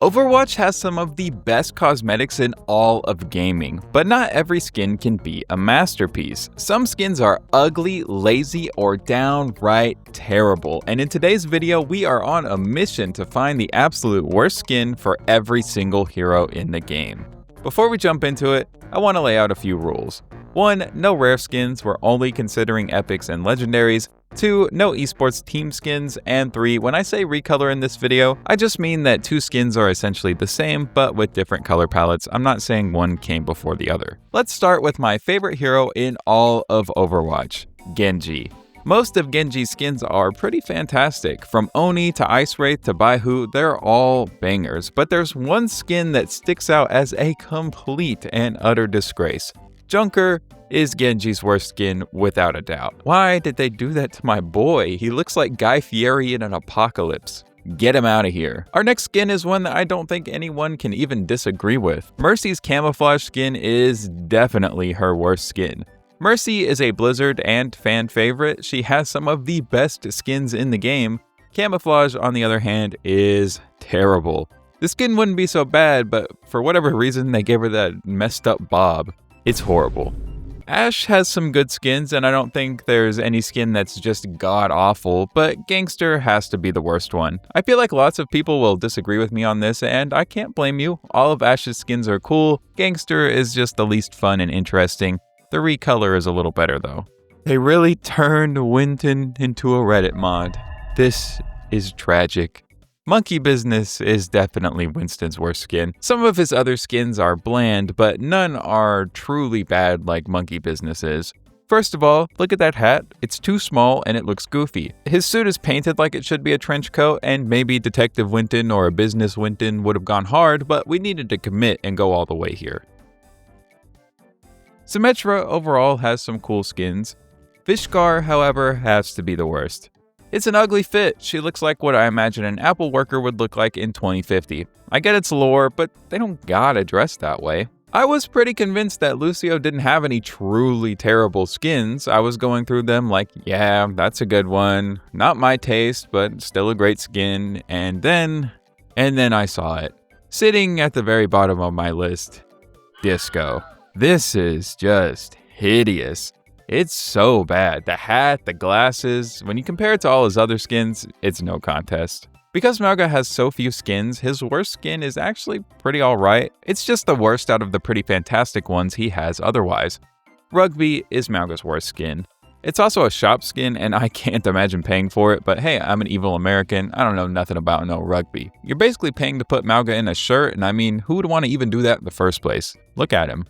Overwatch has some of the best cosmetics in all of gaming, but not every skin can be a masterpiece. Some skins are ugly, lazy, or downright terrible, and in today's video, we are on a mission to find the absolute worst skin for every single hero in the game. Before we jump into it, I want to lay out a few rules. 1. No rare skins, we're only considering epics and legendaries. 2. No esports team skins. And 3. When I say recolor in this video, I just mean that two skins are essentially the same, but with different color palettes. I'm not saying one came before the other. Let's start with my favorite hero in all of Overwatch, Genji. Most of Genji's skins are pretty fantastic. From Oni to Ice Wraith to Baihu, they're all bangers. But there's one skin that sticks out as a complete and utter disgrace. Junker is Genji's worst skin without a doubt. Why did they do that to my boy? He looks like Guy Fieri in an apocalypse. Get him out of here. Our next skin is one that I don't think anyone can even disagree with. Mercy's camouflage skin is definitely her worst skin. Mercy is a Blizzard and fan favorite. She has some of the best skins in the game. Camouflage, on the other hand, is terrible. The skin wouldn't be so bad, but for whatever reason, they gave her that messed up bob. It's horrible. Ashe has some good skins, and I don't think there's any skin that's just god-awful, but Gangster has to be the worst one. I feel like lots of people will disagree with me on this, and I can't blame you. All of Ashe's skins are cool. Gangster is just the least fun and interesting. The recolor is a little better, though. They really turned Winton into a Reddit mod. This is tragic. Monkey Business is definitely Winston's worst skin. Some of his other skins are bland, but none are truly bad like Monkey Business is. First of all, look at that hat. It's too small and it looks goofy. His suit is painted like it should be a trench coat, and maybe Detective Winton or a Business Winton would have gone hard, but we needed to commit and go all the way here. Symmetra overall has some cool skins. Vishkar, however, has to be the worst. It's an ugly fit. She looks like what I imagine an Apple worker would look like in 2050. I get its lore, but they don't gotta dress that way. I was pretty convinced that Lucio didn't have any truly terrible skins. I was going through them like, yeah, that's a good one. Not my taste, but still a great skin. And then I saw it. Sitting at the very bottom of my list, Disco. This is just hideous. It's so bad. The hat, the glasses, when you compare it to all his other skins, it's no contest. Because Mauga has so few skins, his worst skin is actually pretty alright. It's just the worst out of the pretty fantastic ones he has otherwise. Rugby is Mauga's worst skin. It's also a shop skin, and I can't imagine paying for it, but hey, I'm an evil American. I don't know nothing about no rugby. You're basically paying to put Mauga in a shirt, and I mean, who would want to even do that in the first place? Look at him.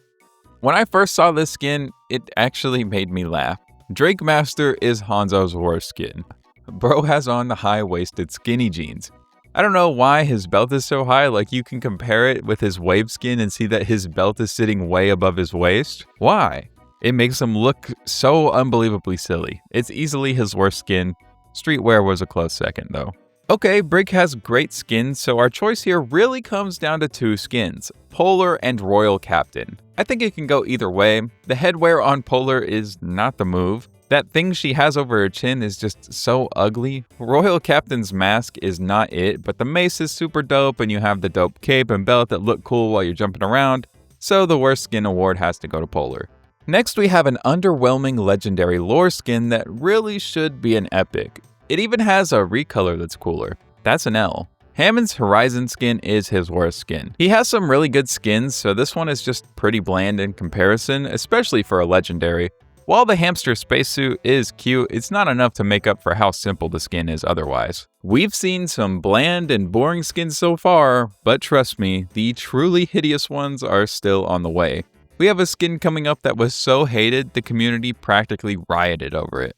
When I first saw this skin, it actually made me laugh. Drake Master is Hanzo's worst skin. Bro has on the high-waisted skinny jeans. I don't know why his belt is so high, like you can compare it with his wave skin and see that his belt is sitting way above his waist. Why? It makes him look so unbelievably silly. It's easily his worst skin. Streetwear was a close second though. Okay, Brig has great skins, so our choice here really comes down to two skins, Polar and Royal Captain. I think it can go either way. The headwear on Polar is not the move. That thing she has over her chin is just so ugly. Royal Captain's mask is not it, but the mace is super dope, and you have the dope cape and belt that look cool while you're jumping around, so the worst skin award has to go to Polar. Next, we have an underwhelming legendary lore skin that really should be an epic. It even has a recolor that's cooler. That's an L. Hammond's Horizon skin is his worst skin. He has some really good skins, so this one is just pretty bland in comparison, especially for a legendary. While the hamster spacesuit is cute, it's not enough to make up for how simple the skin is otherwise. We've seen some bland and boring skins so far, but trust me, the truly hideous ones are still on the way. We have a skin coming up that was so hated, the community practically rioted over it.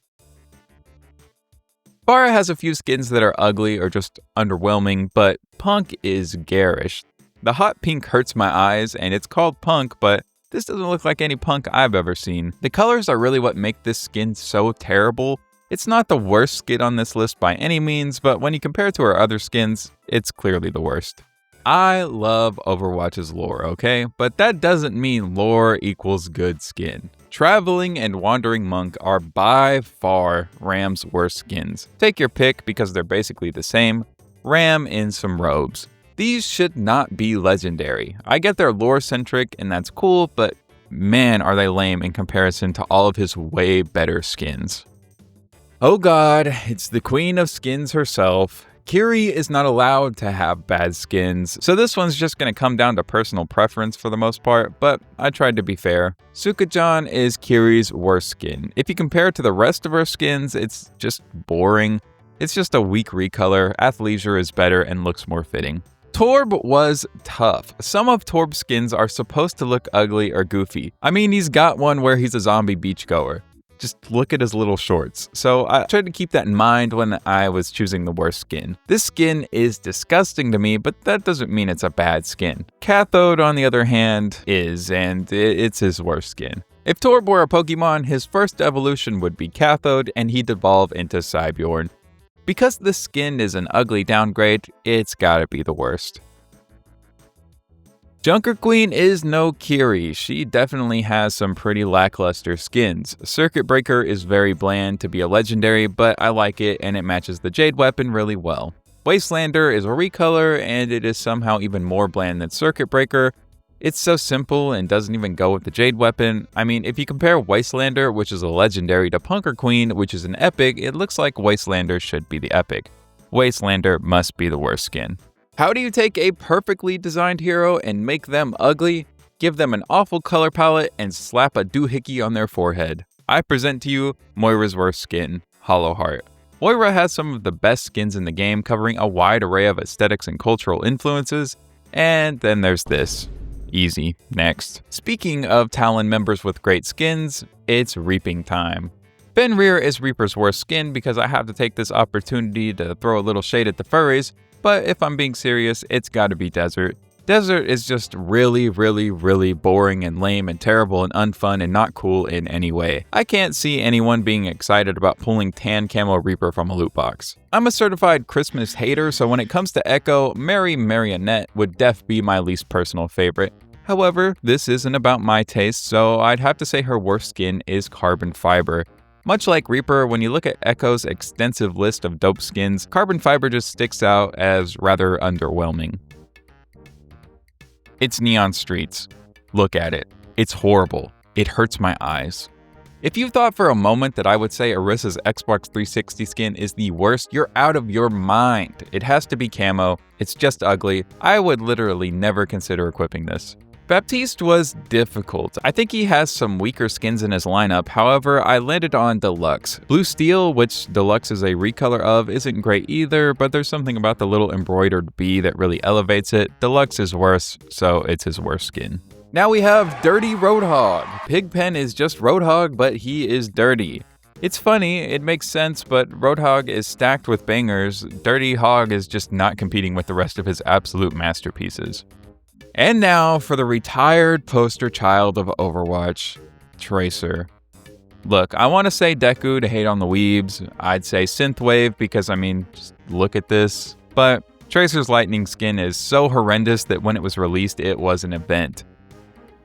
Pharah has a few skins that are ugly or just underwhelming, but Punk is garish. The hot pink hurts my eyes, and it's called Punk, but this doesn't look like any Punk I've ever seen. The colors are really what make this skin so terrible. It's not the worst skin on this list by any means, but when you compare it to her other skins, it's clearly the worst. I love Overwatch's lore, okay? But that doesn't mean lore equals good skin. Traveling and Wandering Monk are by far Ram's worst skins. Take your pick because they're basically the same. Ram in some robes. These should not be legendary. I get they're lore-centric and that's cool, but man, are they lame in comparison to all of his way better skins. Oh god, it's the queen of skins herself. Kiri is not allowed to have bad skins, so this one's just gonna come down to personal preference for the most part, but I tried to be fair. Sukajan is Kiri's worst skin. If you compare it to the rest of her skins, it's just boring. It's just a weak recolor. Athleisure is better and looks more fitting. Torb was tough. Some of Torb's skins are supposed to look ugly or goofy. I mean, he's got one where he's a zombie beachgoer. Just look at his little shorts. So I tried to keep that in mind when I was choosing the worst skin. This skin is disgusting to me, but that doesn't mean it's a bad skin. Cathode, on the other hand, is, and it's his worst skin. If Torb were a Pokemon, his first evolution would be Cathode, and he'd evolve into Cybjorn. Because the skin is an ugly downgrade, it's gotta be the worst. Junker Queen is no Kiri. She definitely has some pretty lackluster skins. Circuit Breaker is very bland to be a legendary, but I like it and it matches the Jade weapon really well. Wastelander is a recolor and it is somehow even more bland than Circuit Breaker. It's so simple and doesn't even go with the Jade weapon. I mean, if you compare Wastelander, which is a legendary, to Punker Queen, which is an epic, it looks like Wastelander should be the epic. Wastelander must be the worst skin. How do you take a perfectly designed hero and make them ugly, give them an awful color palette, and slap a doohickey on their forehead? I present to you Moira's worst skin, Hollow Heart. Moira has some of the best skins in the game, covering a wide array of aesthetics and cultural influences, and then there's this. Easy. Next. Speaking of Talon members with great skins, it's Reaping time. Fenrir is Reaper's worst skin because I have to take this opportunity to throw a little shade at the furries, but if I'm being serious, it's gotta be Desert. Desert is just really boring and lame and terrible and unfun and not cool in any way. I can't see anyone being excited about pulling tan camo Reaper from a loot box. I'm a certified Christmas hater, so when it comes to Echo, Mary Marionette would def be my least personal favorite. However, this isn't about my taste, so I'd have to say her worst skin is Carbon Fiber. Much like Reaper, when you look at Echo's extensive list of dope skins, Carbon Fiber just sticks out as rather underwhelming. It's Neon Streets. Look at it. It's horrible. It hurts my eyes. If you thought for a moment that I would say Orissa's Xbox 360 skin is the worst, you're out of your mind. It has to be camo. It's just ugly. I would literally never consider equipping this. Baptiste was difficult. I think he has some weaker skins in his lineup, however, I landed on Deluxe. Blue Steel, which Deluxe is a recolor of, isn't great either, but there's something about the little embroidered bee that really elevates it. Deluxe is worse, so it's his worst skin. Now we have Dirty Roadhog. Pigpen is just Roadhog, but he is dirty. It's funny, it makes sense, but Roadhog is stacked with bangers. Dirty Hog is just not competing with the rest of his absolute masterpieces. And now for the retired poster child of Overwatch, Tracer. Look, I want to say Deku to hate on the weebs. I'd say Synthwave because, I mean, just look at this. But Tracer's lightning skin is so horrendous that when it was released, it was an event.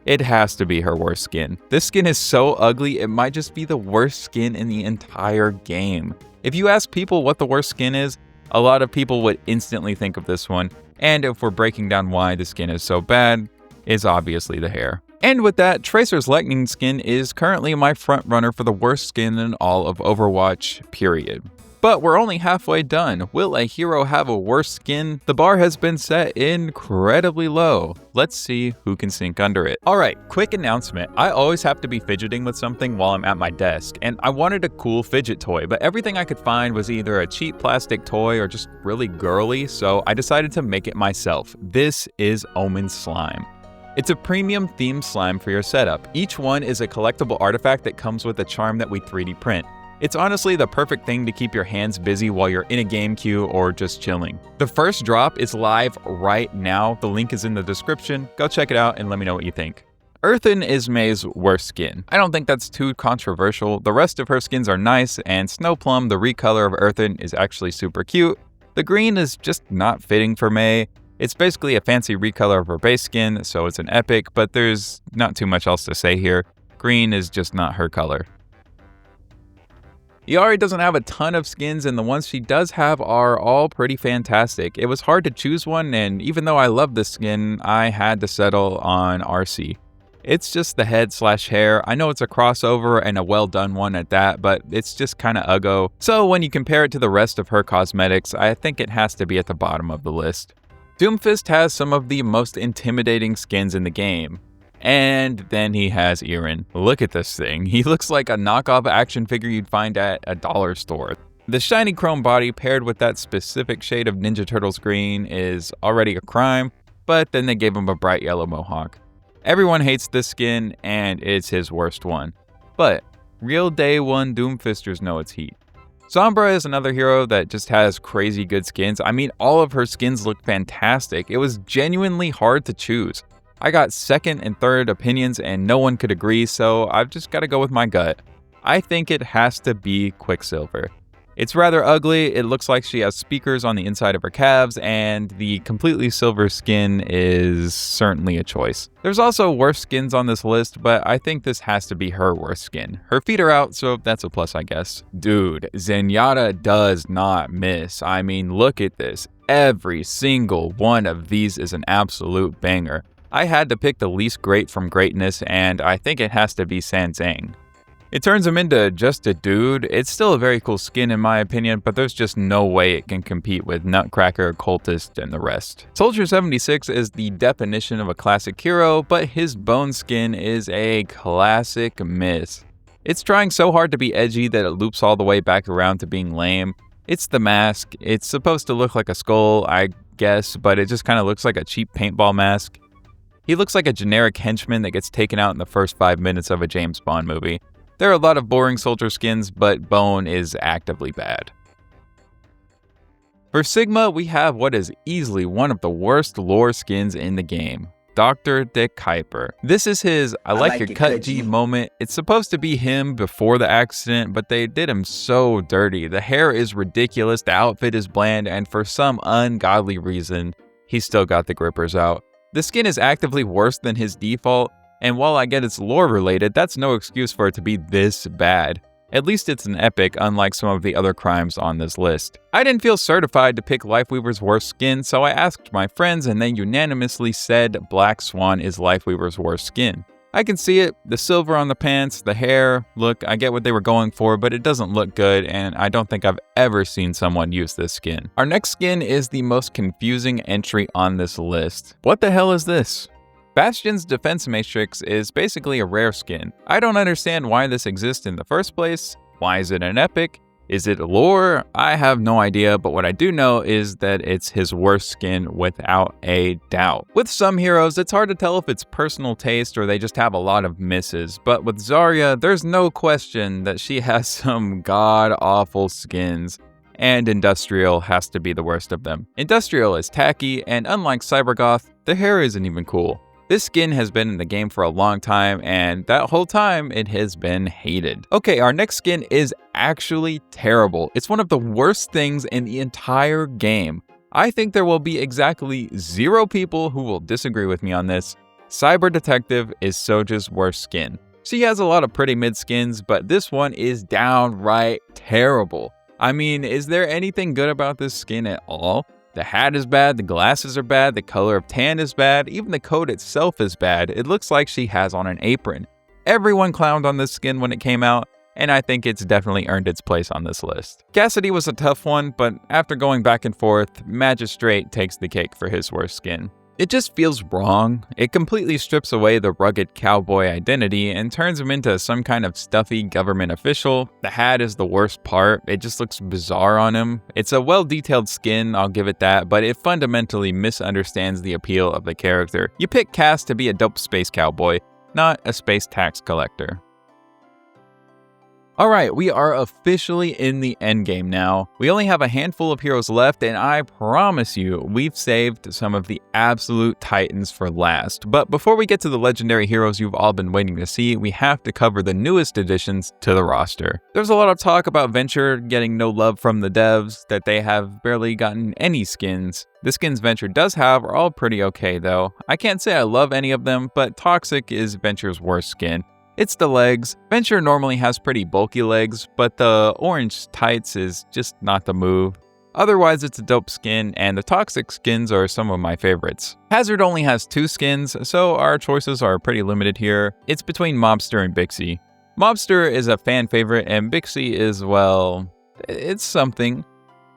It has to be her worst skin. This skin is so ugly, it might just be the worst skin in the entire game. If you ask people what the worst skin is, a lot of people would instantly think of this one. And if we're breaking down why the skin is so bad, it's obviously the hair. And with that, Tracer's lightning skin is currently my front runner for the worst skin in all of Overwatch, period. But we're only halfway done. Will a hero have a worse skin? The bar has been set incredibly low. Let's see who can sink under it. Alright, quick announcement. I always have to be fidgeting with something while I'm at my desk, and I wanted a cool fidget toy, but everything I could find was either a cheap plastic toy or just really girly, so I decided to make it myself. This is Omen Slime. It's a premium themed slime for your setup. Each one is a collectible artifact that comes with a charm that we 3D print. It's honestly the perfect thing to keep your hands busy while you're in a game queue or just chilling. The first drop is live right now. The link is in the description. Go check it out and let me know what you think. Earthen is May's worst skin. I don't think that's too controversial. The rest of her skins are nice, and Snowplum, the recolor of Earthen, is actually super cute. The green is just not fitting for May. It's basically a fancy recolor of her base skin, so it's an epic, but there's not too much else to say here. Green is just not her color. Iari doesn't have a ton of skins, and the ones she does have are all pretty fantastic. It was hard to choose one, and even though I love this skin, I had to settle on RC. It's just the head/hair. I know it's a crossover and a well done one at that, but it's just kinda uggo. So when you compare it to the rest of her cosmetics, I think it has to be at the bottom of the list. Doomfist has some of the most intimidating skins in the game. And then he has Eren. Look at this thing. He looks like a knockoff action figure you'd find at a dollar store. The shiny chrome body paired with that specific shade of Ninja Turtles green is already a crime, but then they gave him a bright yellow mohawk. Everyone hates this skin, and it's his worst one. But real day one Doomfisters know its heat. Sombra is another hero that just has crazy good skins. I mean, all of her skins look fantastic. It was genuinely hard to choose. I got second and third opinions and no one could agree, so I've just got to go with my gut. I think it has to be Quicksilver. It's rather ugly, it looks like she has speakers on the inside of her calves, and the completely silver skin is certainly a choice. There's also worse skins on this list, but I think this has to be her worst skin. Her feet are out, so that's a plus, I guess. Dude, Zenyatta does not miss. I mean, look at this. Every single one of these is an absolute banger. I had to pick the least great from greatness, and I think it has to be Sanzang. It turns him into just a dude. It's still a very cool skin in my opinion, but there's just no way it can compete with Nutcracker, Cultist, and the rest. Soldier 76 is the definition of a classic hero, but his bone skin is a classic miss. It's trying so hard to be edgy that it loops all the way back around to being lame. It's the mask. It's supposed to look like a skull, I guess, but it just kind of looks like a cheap paintball mask. He looks like a generic henchman that gets taken out in the first 5 minutes of a James Bond movie. There are a lot of boring soldier skins, but Bone is actively bad. For Sigma, we have what is easily one of the worst lore skins in the game, Dr. Dick Kuiper. This is his I like your cut G moment. It's supposed to be him before the accident, but they did him so dirty. The hair is ridiculous, the outfit is bland, and for some ungodly reason, he's still got the grippers out. The skin is actively worse than his default, and while I get it's lore related, that's no excuse for it to be this bad. At least it's an epic, unlike some of the other crimes on this list. I didn't feel certified to pick Lifeweaver's worst skin, so I asked my friends and they unanimously said Black Swan is Lifeweaver's worst skin. I can see it, the silver on the pants, the hair, look, I get what they were going for, but it doesn't look good, and I don't think I've ever seen someone use this skin. Our next skin is the most confusing entry on this list. What the hell is this? Bastion's Defense Matrix is basically a rare skin. I don't understand why this exists in the first place. Why is it an epic? Is it lore? I have no idea, but what I do know is that it's his worst skin without a doubt. With some heroes, it's hard to tell if it's personal taste or they just have a lot of misses, but with Zarya, there's no question that she has some god-awful skins, and Industrial has to be the worst of them. Industrial is tacky, and unlike Cybergoth, the hair isn't even cool. This skin has been in the game for a long time, and that whole time, it has been hated. Okay, our next skin is actually terrible. It's one of the worst things in the entire game. I think there will be exactly 0 people who will disagree with me on this. Cyber Detective is Soja's worst skin. She has a lot of pretty mid skins, but this one is downright terrible. I mean, is there anything good about this skin at all? The hat is bad, the glasses are bad, the color of tan is bad, even the coat itself is bad. It looks like she has on an apron. Everyone clowned on this skin when it came out, and I think it's definitely earned its place on this list. Cassidy was a tough one, but after going back and forth, Magistrate takes the cake for his worst skin. It just feels wrong. It completely strips away the rugged cowboy identity and turns him into some kind of stuffy government official. The hat is the worst part. It just looks bizarre on him. It's a well-detailed skin, I'll give it that, but it fundamentally misunderstands the appeal of the character. You pick Cass to be a dope space cowboy, not a space tax collector. Alright, we are officially in the endgame now. We only have a handful of heroes left, and I promise you, we've saved some of the absolute titans for last. But before we get to the legendary heroes you've all been waiting to see, we have to cover the newest additions to the roster. There's a lot of talk about Venture getting no love from the devs, that they have barely gotten any skins. The skins Venture does have are all pretty okay though. I can't say I love any of them, but Toxic is Venture's worst skin. It's the legs. Venture normally has pretty bulky legs, but the orange tights is just not the move. Otherwise, it's a dope skin, and the toxic skins are some of my favorites. Hazard only has 2 skins, so our choices are pretty limited here. It's between Mobster and Bixie. Mobster is a fan favorite, and Bixie is, well, it's something.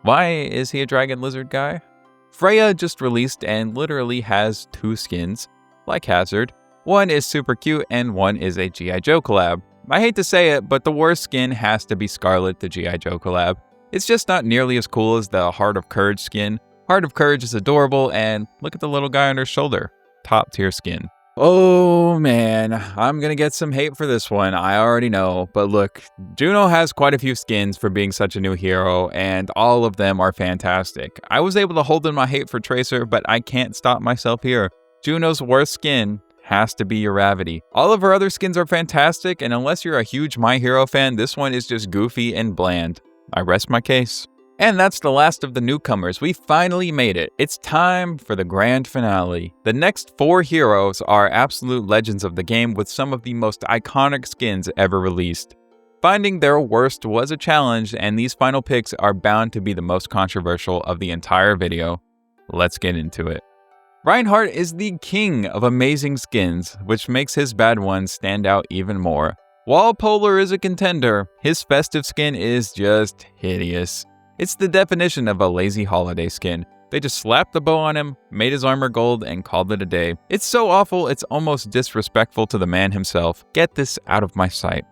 Why is he a dragon lizard guy? Freya just released and literally has 2 skins, like Hazard. One is super cute and one is a G.I. Joe collab. I hate to say it, but the worst skin has to be Scarlet, the G.I. Joe collab. It's just not nearly as cool as the Heart of Courage skin. Heart of Courage is adorable, and look at the little guy on her shoulder. Top tier skin. Oh man, I'm gonna get some hate for this one, I already know. But look, Juno has quite a few skins for being such a new hero, and all of them are fantastic. I was able to hold in my hate for Tracer, but I can't stop myself here. Juno's worst skin has to be Uravity. All of her other skins are fantastic, and unless you're a huge My Hero fan, this one is just goofy and bland. I rest my case. And that's the last of the newcomers. We finally made it. It's time for the grand finale. The next 4 heroes are absolute legends of the game with some of the most iconic skins ever released. Finding their worst was a challenge, and these final picks are bound to be the most controversial of the entire video. Let's get into it. Reinhardt is the king of amazing skins, which makes his bad ones stand out even more. While Polar is a contender, his festive skin is just hideous. It's the definition of a lazy holiday skin. They just slapped the bow on him, made his armor gold, and called it a day. It's so awful, it's almost disrespectful to the man himself. Get this out of my sight.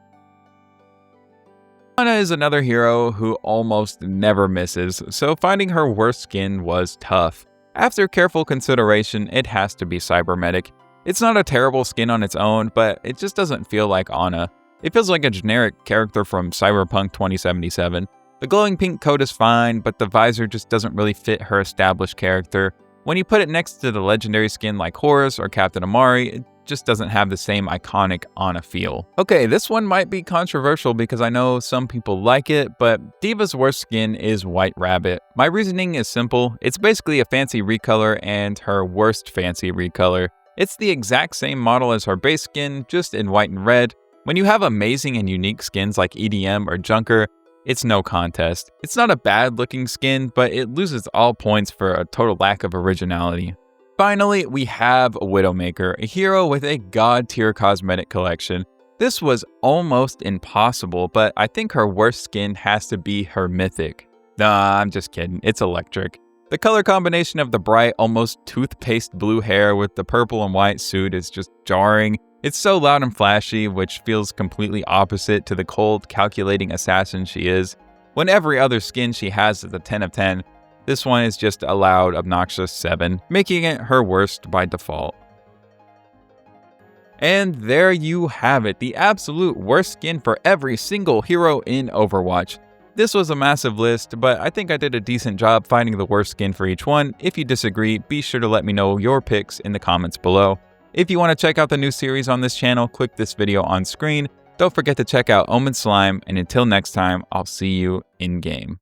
Ana is another hero who almost never misses, so finding her worst skin was tough. After careful consideration, it has to be Cybermedic. It's not a terrible skin on its own, but it just doesn't feel like Ana. It feels like a generic character from Cyberpunk 2077. The glowing pink coat is fine, but the visor just doesn't really fit her established character. When you put it next to the legendary skin like Horus or Captain Amari, it just doesn't have the same iconic Ana feel. Okay, this one might be controversial because I know some people like it, but Diva's worst skin is White Rabbit. My reasoning is simple. It's basically a fancy recolor and her worst fancy recolor. It's the exact same model as her base skin, just in white and red. When you have amazing and unique skins like EDM or Junker, it's no contest. It's not a bad looking skin, but it loses all points for a total lack of originality. Finally, we have Widowmaker, a hero with a god tier cosmetic collection. This was almost impossible, but I think her worst skin has to be her mythic. Nah, I'm just kidding, it's electric. The color combination of the bright, almost toothpaste blue hair with the purple and white suit is just jarring. It's so loud and flashy, which feels completely opposite to the cold, calculating assassin she is. When every other skin she has is a 10 of 10, this one is just a loud, obnoxious 7, making it her worst by default. And there you have it, the absolute worst skin for every single hero in Overwatch. This was a massive list, but I think I did a decent job finding the worst skin for each one. If you disagree, be sure to let me know your picks in the comments below. If you want to check out the new series on this channel, click this video on screen. Don't forget to check out Omen Slime, and until next time, I'll see you in game.